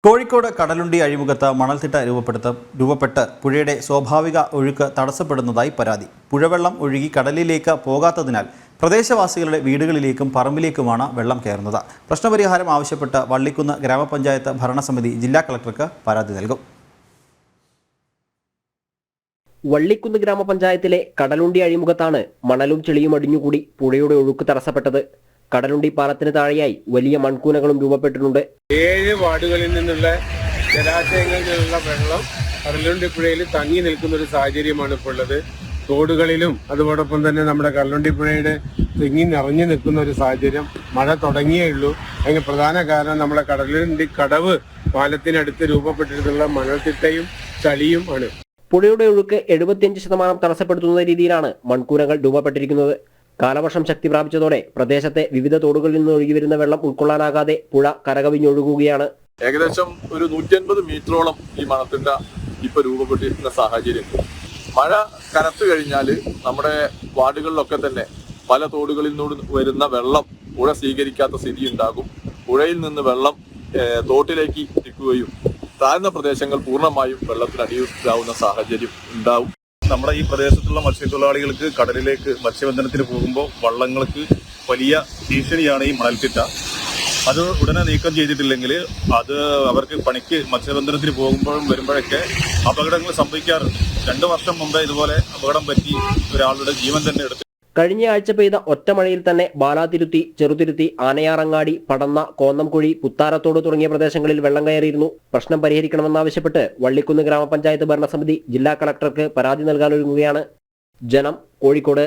കോഴിക്കോട് കടലുണ്ടി അഴിമുഖത്ത് മണൽത്തിട്ട രൂപപ്പെട്ട് പുഴയുടെ സ്വാഭാവിക ഒഴുക്ക് തടസ്സപ്പെടുന്നതായി പരാതി. പുഴവെള്ളം ഒഴുകി കടലിലേക്ക് പോകാത്തതിനാൽ പ്രദേശവാസികളുടെ വീടുകളിലേക്കും പറമ്പിലേക്കുമാണ് വെള്ളം കയറുന്നത്. പ്രശ്നപരിഹാരം ആവശ്യപ്പെട്ട് വള്ളിക്കുന്ന് ഗ്രാമപഞ്ചായത്ത് ഭരണസമിതി ജില്ലാ കളക്ടർക്ക് പരാതി നൽകും. വള്ളിക്കുന്ന് ഗ്രാമപഞ്ചായത്തിലെ കടലുണ്ടി അഴിമുഖത്താണ് മണലും ചെളിയും അടിഞ്ഞുകൂടി പുഴയുടെ ഒഴുക്ക് തടസ്സപ്പെട്ടത്. കടലുണ്ടി പാലത്തിന് താഴെയായി വലിയ മൺകൂനകളും രൂപപ്പെട്ടിട്ടുണ്ട്. 7 വാർഡുകളിൽ നിന്നുള്ള ജലാശയങ്ങളിൽ നിന്നുള്ള വെള്ളം കടലുണ്ടി പുഴയിൽ തങ്ങി നിൽക്കുന്ന ഒരു സാഹചര്യമാണ് ഇപ്പോൾ ഉള്ളത്. തോടുകളിലും അതോടൊപ്പം തന്നെ നമ്മുടെ കടലുണ്ടി പുഴയുടെ തിങ്ങി നിറഞ്ഞു നിൽക്കുന്ന ഒരു സാഹചര്യം. മഴ തുടങ്ങിയേ ഉള്ളൂ. അതിന് പ്രധാന കാരണം നമ്മുടെ കടലുണ്ടി കടവ് പാലത്തിനടുത്ത് രൂപപ്പെട്ടിട്ടുള്ള മണൽത്തിട്ടയും ചളിയും ആണ്. പുഴയുടെ ഒഴുക്ക് 75% തടസ്സപ്പെടുത്തുന്ന രീതിയിലാണ് മൺകൂനകൾ രൂപപ്പെട്ടിരിക്കുന്നത്. കാലവർഷം ശക്തി പ്രാപിച്ചതോടെ പ്രദേശത്തെ വിവിധ തോടുകളിൽ നിന്ന് ഒഴുകിവരുന്ന വെള്ളം ഉൾക്കൊള്ളാനാകാതെ പുഴ കരകവിഞ്ഞൊഴുകുകയാണ്. ഏകദേശം ഒരു 150 മീറ്ററോളം ഈ മണത്തിട്ട ഇപ്പൊ രൂപപ്പെട്ടിരിക്കുന്ന സാഹചര്യം. മഴ കനത്തു കഴിഞ്ഞാൽ നമ്മുടെ വാർഡുകളിലൊക്കെ തന്നെ പല തോടുകളിൽ നിന്ന് വരുന്ന വെള്ളം പുഴ സ്വീകരിക്കാത്ത സ്ഥിതി ഉണ്ടാകും. പുഴയിൽ നിന്ന് വെള്ളം തോട്ടിലേക്ക് എത്തിക്കുകയും താഴ്ന്ന പ്രദേശങ്ങൾ പൂർണ്ണമായും വെള്ളത്തിനടിയിലാവുന്ന സാഹചര്യം ഉണ്ടാവും. നമ്മുടെ ഈ പ്രദേശത്തുള്ള മത്സ്യത്തൊഴിലാളികൾക്ക് കടലിലേക്ക് മത്സ്യബന്ധനത്തിന് പോകുമ്പോൾ വള്ളങ്ങൾക്ക് വലിയ ഭീഷണിയാണ് ഈ മണൽത്തിട്ട. അത് ഉടനെ നീക്കം ചെയ്തിട്ടില്ലെങ്കിൽ അത് അവർക്ക് പണിക്ക് മത്സ്യബന്ധനത്തിന് വരുമ്പോഴൊക്കെ അപകടങ്ങൾ സംഭവിക്കാറുണ്ട്. 2 വർഷം മുമ്പേ ഇതുപോലെ അപകടം പറ്റി ഒരാളുടെ ജീവൻ തന്നെ എടുത്തു. കഴിഞ്ഞ ആഴ്ച പെയ്ത ഒറ്റമഴയിൽ തന്നെ ബാലാതിരുത്തി, ചെറുതുരുത്തി, ആനയാറങ്ങാടി, പടന്ന, കോന്നംകുഴി, പുത്താരത്തോട് തുടങ്ങിയ പ്രദേശങ്ങളിൽ വെള്ളം കയറിയിരുന്നു. പ്രശ്നം പരിഹരിക്കണമെന്നാവശ്യപ്പെട്ട് വള്ളിക്കുന്ന് ഗ്രാമപഞ്ചായത്ത് ഭരണസമിതി ജില്ലാ കളക്ടർക്ക് പരാതി നൽകാനൊരുങ്ങുകയാണ്. ജനം, കോഴിക്കോട്.